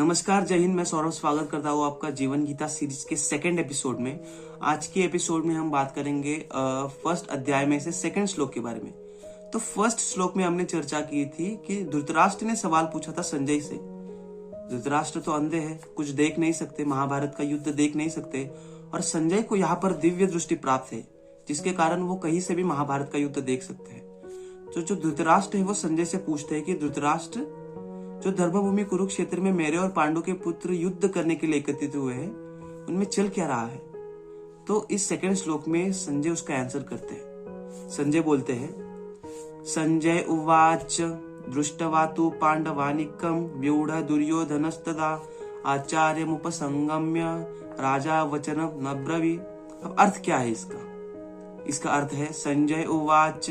नमस्कार, जय हिंद। मैं सौरभ स्वागत करता हूँ आपका जीवन गीता सीरीज के सेकंड एपिसोड में। आज के एपिसोड में हम बात करेंगे फर्स्ट अध्याय में से सेकंड श्लोक के बारे में। तो फर्स्ट श्लोक में हमने चर्चा की थी कि धृतराष्ट्र ने सवाल पूछा था संजय से। धृतराष्ट्र तो अंधे हैं, कुछ देख नहीं सकते, महाभारत का युद्ध देख नहीं सकते, और संजय को यहाँ पर दिव्य दृष्टि प्राप्त है जिसके कारण वो कहीं से भी महाभारत का युद्ध देख सकते हैं। तो जो धृतराष्ट्र है वो संजय से पूछते हैं कि धृतराष्ट्र, जो धर्मभूमि कुरुक्षेत्र में मेरे और पांडु के पुत्र युद्ध करने के लिए एकत्रित हुए हैं, उनमें चल क्या रहा है? तो इस सेकंड श्लोक में संजय उसका आंसर करते हैं। संजय बोलते हैं, संजय उवाच दृष्टवा तु पांडवानिकं व्यूढ़ दुर्योधनस्तदा आचार्यमुपसंगम्य राजा वचनम नब्रवी। अब अर्थ क्या है इसका? इसका अर्थ है संजय उवाच,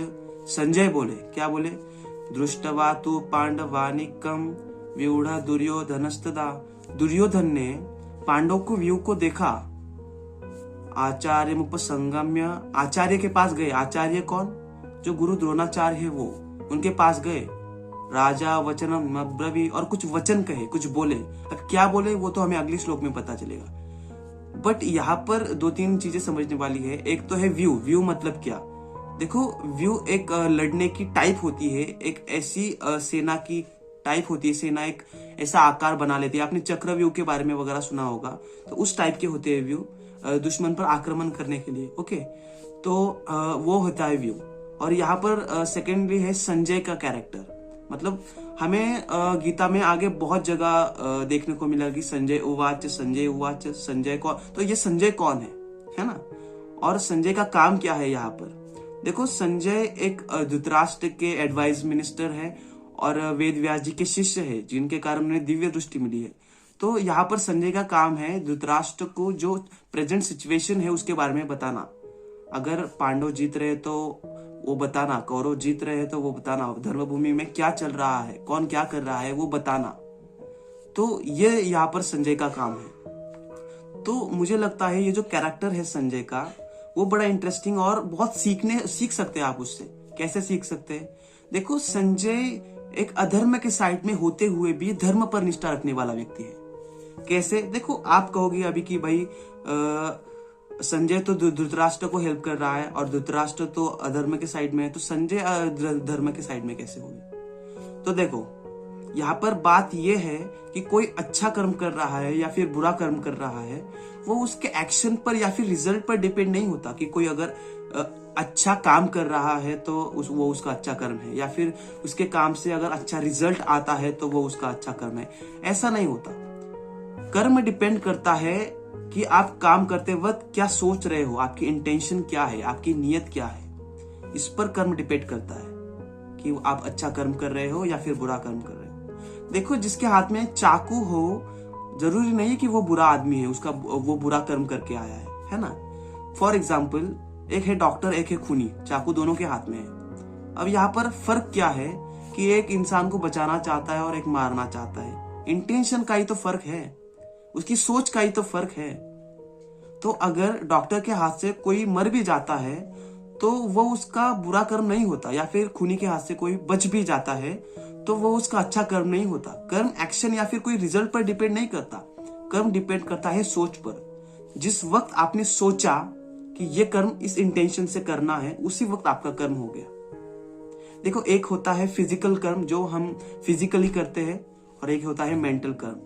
संजय बोले, क्या बोले? दृष्टवा तु पांडवानिकं व्यूढ़ दुर्योधनस्तदा, दुर्योधन ने पांडव को व्यू को देखा। आचार्यमुपसंगम्य, आचार्य के पास गए। आचार्य कौन? जो गुरु द्रोणाचार्य है वो, उनके पास गए। राजा वचनम नब्रवी, और कुछ वचन कहे, कुछ बोले। अब क्या बोले वो तो हमें अगले श्लोक में पता चलेगा। बट यहाँ पर दो तीन चीजें समझने वाली है। एक तो है व्यू। व्यू मतलब क्या? देखो, व्यू एक लड़ने की टाइप होती है, एक ऐसी सेना की टाइप होती है। सेना एक ऐसा आकार बना लेती है। आपने चक्रव्यूह के बारे में वगैरह सुना होगा, तो उस टाइप के होते हैं व्यू, दुश्मन पर आक्रमण करने के लिए। ओके, तो वो होता है व्यू। और यहाँ पर सेकेंडली है संजय का कैरेक्टर। मतलब हमें गीता में आगे बहुत जगह देखने को मिला कि संजय उवाच, संजय उवाच, संजय कौन? तो ये संजय कौन है ना? और संजय का काम क्या है यहाँ पर? देखो, संजय एक धृतराष्ट्र के एडवाइस मिनिस्टर है और वेद व्यास जी के शिष्य है, जिनके कारण उन्हें दिव्य दृष्टि मिली है। तो यहाँ पर संजय का काम है धृतराष्ट्र को जो प्रेजेंट सिचुएशन है उसके बारे में बताना। अगर पांडव जीत रहे तो वो बताना, कौरव जीत रहे हैं तो वो बताना, धर्मभूमि में क्या चल रहा है, कौन क्या कर रहा है वो बताना। तो ये यहाँ पर संजय का काम है। तो मुझे लगता है ये जो कैरेक्टर है संजय का, वो बड़ा इंटरेस्टिंग और बहुत सीख सकते हैं आप उससे। कैसे सीख सकते हैं? देखो, संजय एक अधर्म के साइड में होते हुए भी धर्म पर निष्ठा रखने वाला व्यक्ति है। कैसे? देखो, आप कहोगे अभी कि भाई संजय तो धृतराष्ट्र को हेल्प कर रहा है और धृतराष्ट्र तो अधर्म के साइड में है, तो संजय धर्म के साइड में कैसे होगी? तो देखो, यहाँ पर बात यह है कि कोई अच्छा कर्म कर रहा है या फिर बुरा कर्म कर रहा है, वो उसके एक्शन पर या फिर रिजल्ट पर डिपेंड नहीं होता। कि कोई अगर अच्छा काम कर रहा है तो वो उसका अच्छा कर्म है, या फिर उसके काम से अगर अच्छा रिजल्ट आता है तो वो उसका अच्छा कर्म है। ऐसा नहीं होता। कर्म डिपेंड करता है कि आप काम करते वक्त क्या सोच रहे हो, आपकी इंटेंशन क्या है, आपकी नीयत क्या है। इस पर कर्म डिपेंड करता है कि आप अच्छा कर्म कर रहे हो या फिर बुरा कर्म कर रहे हो। देखो, जिसके हाथ में चाकू हो, जरूरी नहीं कि वो बुरा आदमी है, उसका वो बुरा कर्म करके आया है ना? फॉर एग्जाम्पल, एक है डॉक्टर, एक है खूनी, चाकू दोनों के हाथ में है। अब यहाँ पर फर्क क्या है कि एक इंसान को बचाना चाहता है और एक मारना चाहता है। इंटेंशन का ही तो फर्क है, उसकी सोच का ही तो फर्क है। तो अगर डॉक्टर के हाथ से कोई मर भी जाता है तो वो उसका बुरा कर्म नहीं होता, या फिर खूनी के हाथ से कोई बच भी जाता है तो वो उसका अच्छा कर्म नहीं होता। कर्म एक्शन या फिर कोई रिजल्ट पर डिपेंड नहीं करता। कर्म डिपेंड करता है सोच पर। जिस वक्त आपने सोचा कि ये कर्म इस इंटेंशन से करना है, उसी वक्त आपका कर्म हो गया। देखो, एक होता है फिजिकल कर्म जो हम फिजिकली करते हैं, और एक होता है मेंटल कर्म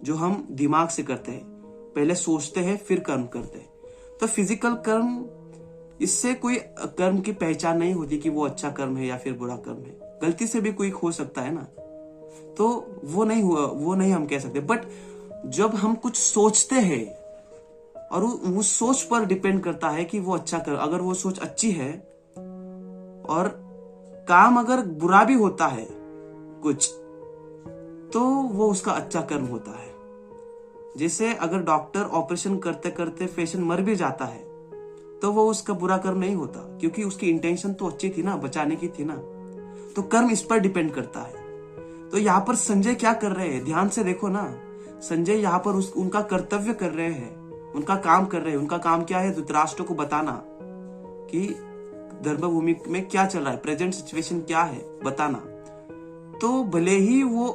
जो हम दिमाग से करते हैं। पहले सोचते हैं फिर कर्म करते हैं। तो फिजिकल कर्म, इससे कोई कर्म की पहचान नहीं होती कि वो अच्छा कर्म है या फिर बुरा कर्म है। गलती से भी कोई हो सकता है ना, तो वो नहीं हुआ, वो नहीं हम कह सकते। बट जब हम कुछ सोचते हैं, और वो सोच पर डिपेंड करता है कि वो अच्छा कर, अगर वो सोच अच्छी है और काम अगर बुरा भी होता है कुछ, तो वो उसका अच्छा कर्म होता है। जैसे अगर डॉक्टर ऑपरेशन करते करते पेशेंट मर भी जाता है तो वो उसका बुरा कर्म नहीं होता, क्योंकि उसकी इंटेंशन तो अच्छी थी ना, बचाने की थी ना। तो कर्म इस पर डिपेंड करता है। तो यहाँ पर संजय क्या कर रहे हैं, ध्यान से देखो ना। संजय यहाँ पर उनका कर्तव्य कर रहे हैं, उनका काम कर रहे हैं। उनका काम क्या है? धृतराष्ट्र को बताना कि धर्मभूमि में क्या चल रहा है, प्रेजेंट सिचुएशन क्या है, बताना। तो भले ही वो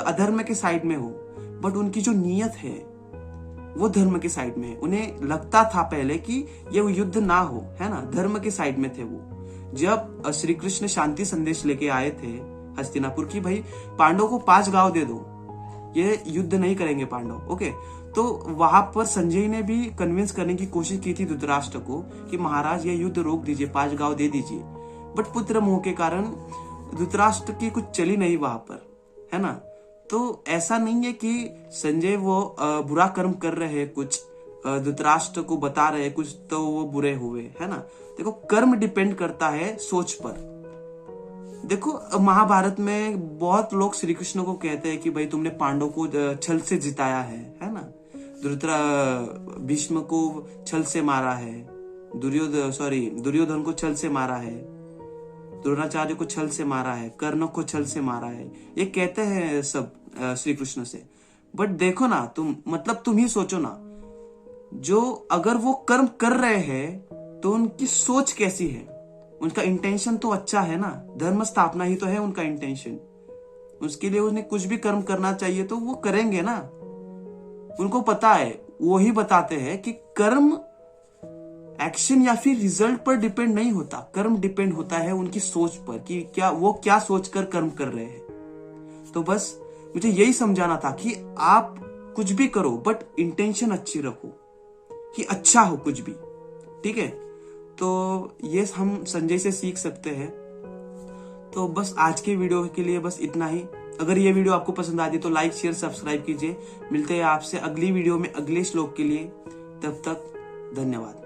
अधर्म के साइड में हो, बट उनकी जो नीयत है वो धर्म के साइड में है। उन्हें लगता था पहले कि ये युद्ध ना हो, है ना, धर्म के साइड में थे वो। जब श्री कृष्ण शांति संदेश लेके आए थे हस्तिनापुर की, भाई पांडवों को 5 गांव दे दो, ये युद्ध नहीं करेंगे पांडव, ओके। तो वहां पर संजय ने भी कन्विंस करने की कोशिश की थी धृतराष्ट्र को कि महाराज ये युद्ध रोक दीजिए, 5 गांव दे दीजिए। बट पुत्र मोह के कारण धृतराष्ट्र की कुछ चली नहीं वहां पर, है ना। तो ऐसा नहीं है कि संजय वो बुरा कर्म कर रहे हैं, कुछ धृतराष्ट्र को बता रहे कुछ तो वो बुरे हुए, है ना। देखो कर्म डिपेंड करता है सोच पर। देखो महाभारत में बहुत लोग श्री कृष्ण को कहते हैं कि भाई तुमने पांडव को छल से जिताया है ना। भीष्म को छल से मारा है, दुर्योधन को छल से मारा है, द्रोणाचार्य को छल से मारा है, कर्ण को छल से मारा है, ये कहते हैं सब श्री कृष्ण से। बट देखो ना तुम ही सोचो ना, जो अगर वो कर्म कर रहे हैं तो उनकी सोच कैसी है, उनका इंटेंशन तो अच्छा है ना, धर्म स्थापना ही तो है उनका इंटेंशन। उसके लिए उन्हें कुछ भी कर्म करना चाहिए तो वो करेंगे ना। उनको पता है, वो ही बताते हैं कि कर्म एक्शन या फिर रिजल्ट पर डिपेंड नहीं होता, कर्म डिपेंड होता है उनकी सोच पर कि वो क्या सोचकर कर्म कर रहे हैं। तो बस मुझे यही समझाना था कि आप कुछ भी करो बट इंटेंशन अच्छी रखो, कि अच्छा हो कुछ भी, ठीक है। तो ये हम संजय से सीख सकते हैं। तो बस आज के वीडियो के लिए बस इतना ही। अगर ये वीडियो आपको पसंद आती तो लाइक शेयर सब्सक्राइब कीजिए। मिलते हैं आपसे अगली वीडियो में अगले श्लोक के लिए, तब तक धन्यवाद।